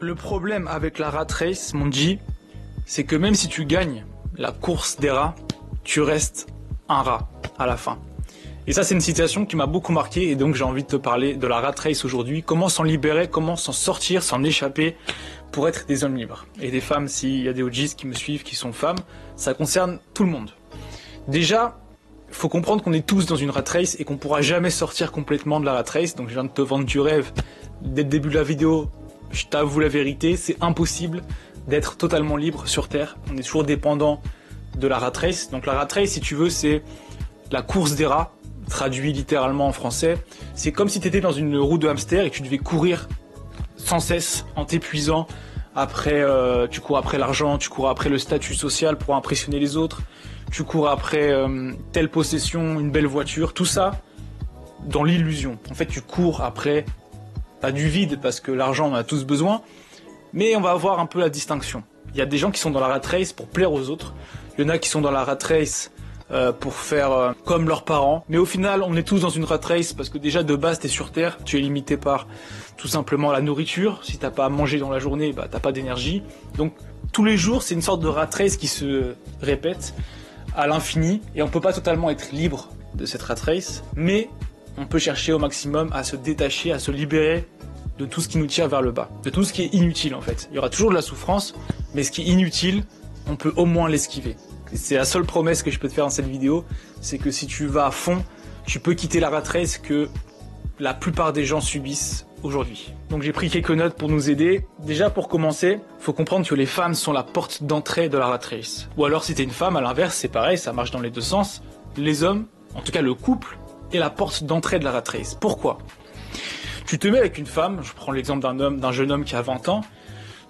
Le problème avec la rat race, mon G, c'est que même si tu gagnes la course des rats, tu restes un rat à la fin. Et ça, c'est une citation qui m'a beaucoup marqué et donc j'ai envie de te parler de la rat race aujourd'hui. Comment s'en libérer, comment s'en sortir, s'en échapper pour être des hommes libres. Et des femmes, s'il y a des OGs qui me suivent, qui sont femmes, ça concerne tout le monde. Déjà, il faut comprendre qu'on est tous dans une rat race et qu'on pourra jamais sortir complètement de la rat race. Donc je viens de te vendre du rêve dès le début de la vidéo. Je t'avoue la vérité, c'est impossible d'être totalement libre sur Terre. On est toujours dépendant de la rat race. Donc la rat race, si tu veux, c'est la course des rats, traduit littéralement en français. C'est comme si tu étais dans une roue de hamster et que tu devais courir sans cesse en t'épuisant. Après, tu cours après l'argent, tu cours après le statut social pour impressionner les autres, tu cours après telle possession, une belle voiture, tout ça dans l'illusion. En fait, tu cours après, pas du vide parce que l'argent on en a tous besoin, mais on va avoir un peu la distinction. Il y a des gens qui sont dans la rat race pour plaire aux autres, il y en a qui sont dans la rat race pour faire comme leurs parents, mais au final on est tous dans une rat race parce que déjà de base t'es sur Terre, tu es limité par tout simplement la nourriture. Si t'as pas à manger dans la journée, bah t'as pas d'énergie. Donc tous les jours c'est une sorte de rat race qui se répète à l'infini et on peut pas totalement être libre de cette rat race, mais on peut chercher au maximum à se détacher, à se libérer de tout ce qui nous tire vers le bas, de tout ce qui est inutile en fait. Il y aura toujours de la souffrance, mais ce qui est inutile, on peut au moins l'esquiver. C'est la seule promesse que je peux te faire dans cette vidéo, c'est que si tu vas à fond, tu peux quitter la rat race que la plupart des gens subissent aujourd'hui. Donc j'ai pris quelques notes pour nous aider. Déjà pour commencer, faut comprendre que les femmes sont la porte d'entrée de la rat race. Ou alors si t'es une femme, à l'inverse, c'est pareil, ça marche dans les deux sens. Les hommes, en tout cas le couple, est la porte d'entrée de la rat race. Pourquoi ? Tu te mets avec une femme, je prends l'exemple d'un jeune homme qui a 20 ans,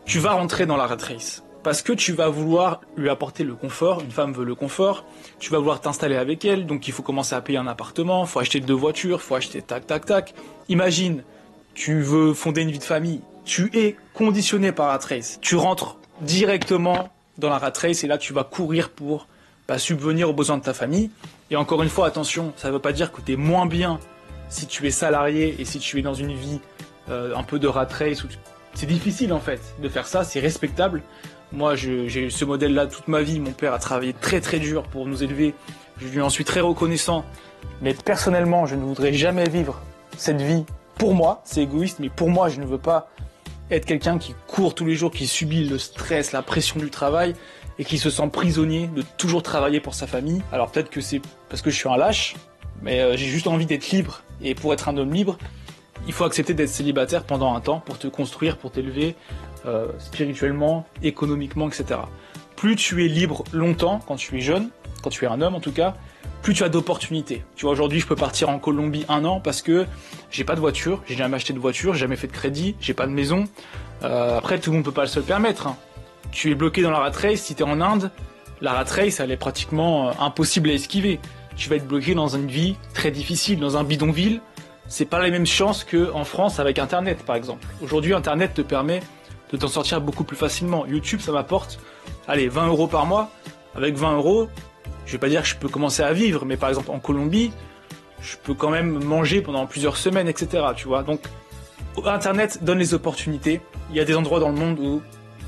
tu vas rentrer dans la rat race. Parce que tu vas vouloir lui apporter le confort, une femme veut le confort, tu vas vouloir t'installer avec elle, donc il faut commencer à payer un appartement, faut acheter 2 voitures, faut acheter tac tac tac. Imagine, tu veux fonder une vie de famille, tu es conditionné par la rat race, tu rentres directement dans la rat race et là tu vas courir pour subvenir aux besoins de ta famille. Et encore une fois, attention, ça ne veut pas dire que tu es moins bien si tu es salarié et si tu es dans une vie un peu de rat race. C'est difficile en fait de faire ça, c'est respectable. Moi, j'ai eu ce modèle-là toute ma vie. Mon père a travaillé très très dur pour nous élever. Je lui en suis très reconnaissant. Mais personnellement, je ne voudrais jamais vivre cette vie pour moi. C'est égoïste, mais pour moi, je ne veux pas être quelqu'un qui court tous les jours, qui subit le stress, la pression du travail et qui se sent prisonnier de toujours travailler pour sa famille. Alors peut-être que c'est parce que je suis un lâche, mais j'ai juste envie d'être libre. Et pour être un homme libre, il faut accepter d'être célibataire pendant un temps pour te construire, pour t'élever spirituellement, économiquement, etc. Plus tu es libre longtemps, quand tu es jeune, quand tu es un homme en tout cas, plus tu as d'opportunités. Tu vois, aujourd'hui, je peux partir en Colombie 1 an parce que j'ai pas de voiture, j'ai jamais acheté de voiture, j'ai jamais fait de crédit, j'ai pas de maison. Après, tout le monde peut pas se le permettre. Hein. Tu es bloqué dans la rat race, si tu es en Inde, la rat race, elle est pratiquement impossible à esquiver. Tu vas être bloqué dans une vie très difficile, dans un bidonville. C'est pas la même chance qu'en France avec Internet, par exemple. Aujourd'hui, Internet te permet de t'en sortir beaucoup plus facilement. YouTube, ça m'apporte, 20 € par mois. Avec 20 €, je vais pas dire que je peux commencer à vivre, mais par exemple en Colombie, je peux quand même manger pendant plusieurs semaines, etc. Tu vois. Donc, Internet donne les opportunités. Il y a des endroits dans le monde où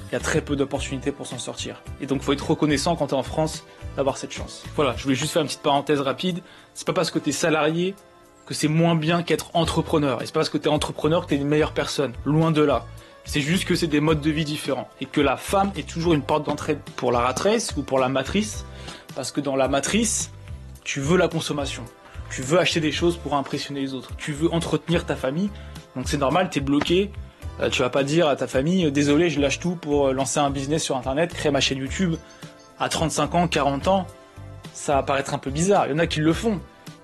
il y a très peu d'opportunités pour s'en sortir. Et donc, faut être reconnaissant quand tu es en France d'avoir cette chance. Voilà, je voulais juste faire une petite parenthèse rapide. C'est pas parce que tu es salarié que c'est moins bien qu'être entrepreneur. Et c'est pas parce que tu es entrepreneur que tu es une meilleure personne. Loin de là. C'est juste que c'est des modes de vie différents. Et que la femme est toujours une porte d'entrée pour la rat race ou pour la matrice. Parce que dans la matrice, tu veux la consommation. Tu veux acheter des choses pour impressionner les autres. Tu veux entretenir ta famille. Donc c'est normal, tu es bloqué. Tu vas pas dire à ta famille, désolé, je lâche tout pour lancer un business sur Internet, créer ma chaîne YouTube. À 35 ans, 40 ans, ça va paraître un peu bizarre. Il y en a qui le font.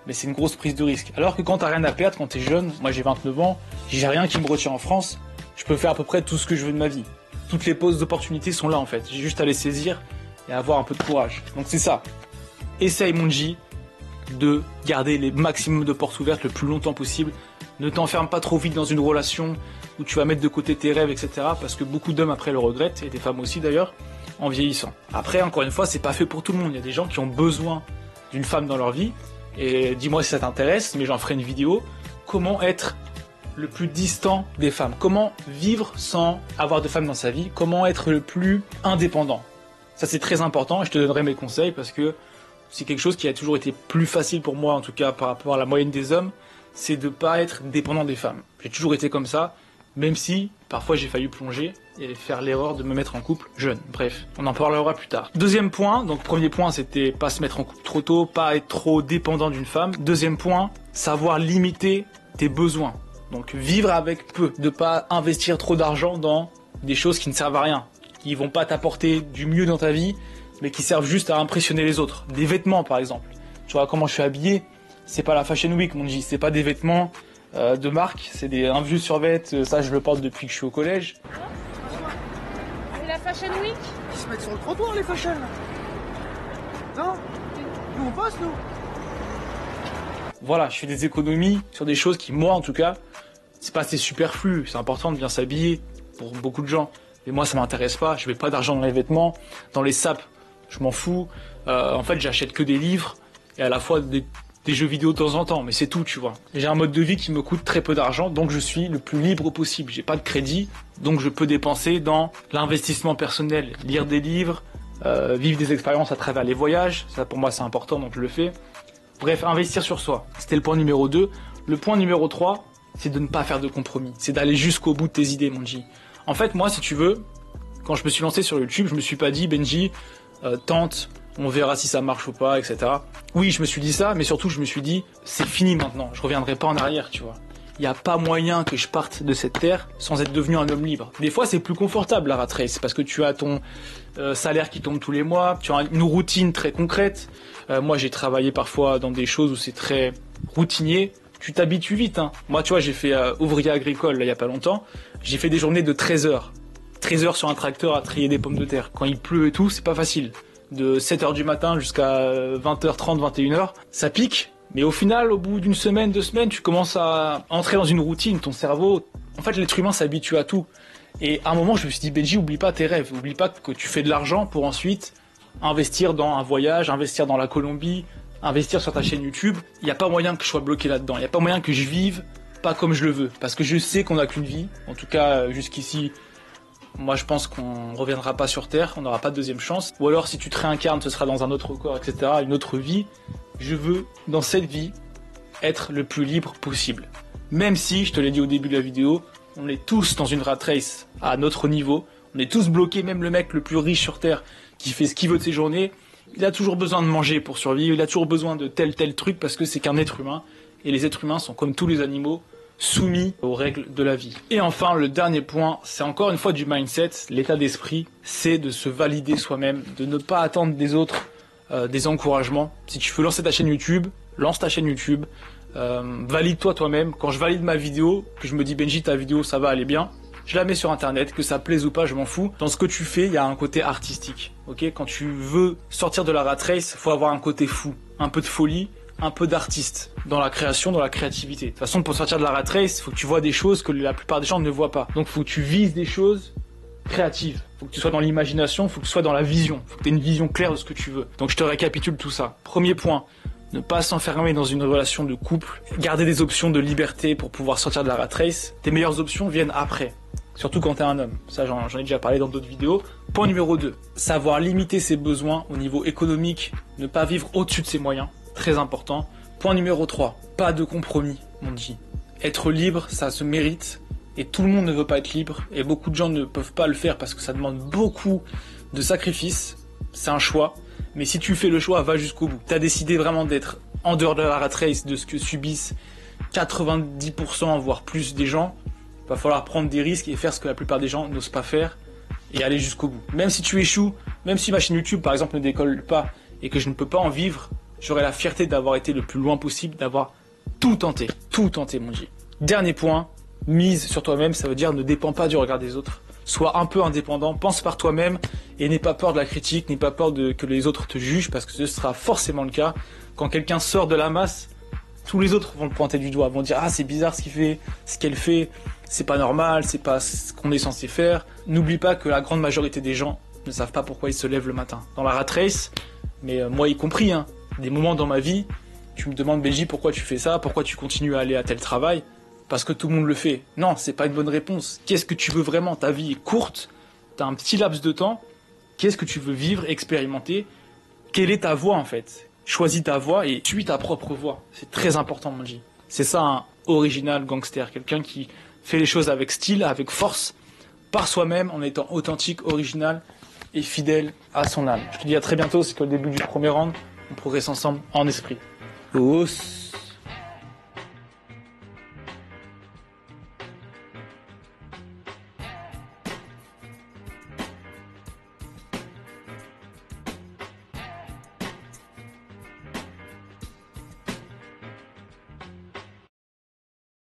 Mais c'est une grosse prise de risque. Alors que quand t'as rien à perdre, quand t'es jeune, moi j'ai 29 ans, j'ai rien qui me retient en France, je peux faire à peu près tout ce que je veux de ma vie. Toutes les pauses d'opportunités sont là en fait. J'ai juste à les saisir et à avoir un peu de courage. Donc c'est ça. Essaye mon G de garder les maximum de portes ouvertes le plus longtemps possible. Ne t'enferme pas trop vite dans une relation où tu vas mettre de côté tes rêves, etc. Parce que beaucoup d'hommes après le regrettent, et des femmes aussi d'ailleurs, en vieillissant. Après, encore une fois, c'est pas fait pour tout le monde. Il y a des gens qui ont besoin d'une femme dans leur vie. Et dis-moi si ça t'intéresse, mais j'en ferai une vidéo. Comment être le plus distant des femmes. Comment vivre sans avoir de femmes dans sa vie. Comment être le plus indépendant. Ça c'est très important et je te donnerai mes conseils parce que c'est quelque chose qui a toujours été plus facile pour moi, en tout cas par rapport à la moyenne des hommes, c'est de ne pas être dépendant des femmes. J'ai toujours été comme ça, même si parfois j'ai failli plonger et faire l'erreur de me mettre en couple jeune. Bref, on en parlera plus tard. Deuxième point, donc premier point c'était pas se mettre en couple trop tôt, pas être trop dépendant d'une femme. Deuxième point, savoir limiter tes besoins. Donc vivre avec peu, de pas investir trop d'argent dans des choses qui ne servent à rien, qui vont pas t'apporter du mieux dans ta vie, mais qui servent juste à impressionner les autres. Des vêtements par exemple. Tu vois comment je suis habillé, c'est pas la Fashion Week mon G, c'est pas des vêtements de marque, c'est un vieux survêt, ça je le porte depuis que je suis au collège. C'est la Fashion Week? Ils se mettent sur le trottoir les fashion. Non? Nous on passe nous. Voilà, je fais des économies sur des choses qui moi en tout cas, c'est pas assez superflu, c'est important de bien s'habiller pour beaucoup de gens. Mais moi ça m'intéresse pas, je mets pas d'argent dans les vêtements, dans les sapes, je m'en fous. En fait j'achète que des livres et à la fois des jeux vidéo de temps en temps, mais c'est tout tu vois. J'ai un mode de vie qui me coûte très peu d'argent, donc je suis le plus libre possible. J'ai pas de crédit, donc je peux dépenser dans l'investissement personnel, lire des livres, vivre des expériences à travers les voyages, ça pour moi c'est important donc je le fais. Bref, investir sur soi, c'était le point numéro 2. Le point numéro 3, c'est de ne pas faire de compromis, c'est d'aller jusqu'au bout de tes idées mon G. En fait moi si tu veux, quand je me suis lancé sur YouTube, je me suis pas dit Benji, tente, on verra si ça marche ou pas, etc. Oui, je me suis dit ça, mais surtout je me suis dit, c'est fini maintenant, je reviendrai pas en arrière, tu vois. Il n'y a pas moyen que je parte de cette terre sans être devenu un homme libre. Des fois, c'est plus confortable la rat race, parce que tu as ton salaire qui tombe tous les mois, tu as une routine très concrète. Moi, j'ai travaillé parfois dans des choses où c'est très routinier. Tu t'habitues vite, hein. Moi, tu vois, j'ai fait ouvrier agricole, là, il y a pas longtemps. J'ai fait des journées de 13 heures. 13 heures sur un tracteur à trier des pommes de terre. Quand il pleut et tout, c'est pas facile. De 7h du matin jusqu'à 20h30, 21h, ça pique. Mais au final, au bout d'une semaine, 2 semaines, tu commences à entrer dans une routine, ton cerveau... En fait, l'être humain s'habitue à tout. Et à un moment, je me suis dit, Benji, oublie pas tes rêves. Oublie pas que tu fais de l'argent pour ensuite investir dans un voyage, investir dans la Colombie, investir sur ta chaîne YouTube. Il n'y a pas moyen que je sois bloqué là-dedans. Il n'y a pas moyen que je vive pas comme je le veux. Parce que je sais qu'on n'a qu'une vie. En tout cas, jusqu'ici... Moi, je pense qu'on reviendra pas sur Terre, on n'aura pas de deuxième chance. Ou alors, si tu te réincarnes, ce sera dans un autre corps, etc., une autre vie. Je veux, dans cette vie, être le plus libre possible. Même si, je te l'ai dit au début de la vidéo, on est tous dans une rat race à notre niveau. On est tous bloqués, même le mec le plus riche sur Terre, qui fait ce qu'il veut de ses journées. Il a toujours besoin de manger pour survivre, il a toujours besoin de tel truc, parce que c'est qu'un être humain. Et les êtres humains sont comme tous les animaux, soumis aux règles de la vie. Et enfin, le dernier point, c'est encore une fois du mindset, l'état d'esprit, c'est de se valider soi-même, de ne pas attendre des autres des encouragements. Si tu veux lancer ta chaîne YouTube, lance ta chaîne YouTube, valide-toi toi-même. Quand je valide ma vidéo, que je me dis Benji, ta vidéo, ça va, elle est bien, je la mets sur internet, que ça plaise ou pas, je m'en fous. Dans ce que tu fais, il y a un côté artistique. Ok, quand tu veux sortir de la rat race, faut avoir un côté fou, un peu de folie, un peu d'artiste dans la création, dans la créativité. De toute façon, pour sortir de la rat race, faut que tu vois des choses que la plupart des gens ne voient pas. Donc, faut que tu vises des choses créatives. Faut que tu sois dans l'imagination, faut que tu sois dans la vision. Faut que tu aies une vision claire de ce que tu veux. Donc, je te récapitule tout ça. Premier point, ne pas s'enfermer dans une relation de couple. Garder des options de liberté pour pouvoir sortir de la rat race. Tes meilleures options viennent après. Surtout quand t'es un homme. Ça, j'en ai déjà parlé dans d'autres vidéos. Point numéro 2. Savoir limiter ses besoins au niveau économique. Ne pas vivre au-dessus de ses moyens. Très important. Point numéro 3, pas de compromis, on dit. Être libre, ça se mérite, et tout le monde ne veut pas être libre, et beaucoup de gens ne peuvent pas le faire parce que ça demande beaucoup de sacrifices, c'est un choix, mais si tu fais le choix, va jusqu'au bout. Tu as décidé vraiment d'être en dehors de la rat race, de ce que subissent 90% voire plus des gens, il va falloir prendre des risques et faire ce que la plupart des gens n'osent pas faire, et aller jusqu'au bout. Même si tu échoues, même si ma chaîne YouTube par exemple ne décolle pas, et que je ne peux pas en vivre, j'aurai la fierté d'avoir été le plus loin possible, d'avoir tout tenté mon Dieu. Dernier point, mise sur toi-même, ça veut dire ne dépends pas du regard des autres. Sois un peu indépendant, pense par toi-même et n'aie pas peur de la critique, n'aie pas peur que les autres te jugent parce que ce sera forcément le cas. Quand quelqu'un sort de la masse, tous les autres vont le pointer du doigt, vont dire ah c'est bizarre ce qu'il fait, ce qu'elle fait, c'est pas normal, c'est pas ce qu'on est censé faire. N'oublie pas que la grande majorité des gens ne savent pas pourquoi ils se lèvent le matin. Dans la rat race, mais moi y compris, hein. Des moments dans ma vie, tu me demandes Benji pourquoi tu fais ça, pourquoi tu continues à aller à tel travail, parce que tout le monde le fait. Non, c'est pas une bonne réponse. Qu'est-ce que tu veux vraiment? Ta vie est courte, t'as un petit laps de temps. Qu'est-ce que tu veux vivre, expérimenter? Quelle est ta voie en fait? Choisis ta voie et suis ta propre voie. C'est très important, Manji. C'est ça un original gangster, quelqu'un qui fait les choses avec style, avec force, par soi-même, en étant authentique, original et fidèle à son âme. Je te dis à très bientôt, c'est qu'au début du premier round, on progresse ensemble en esprit. Os.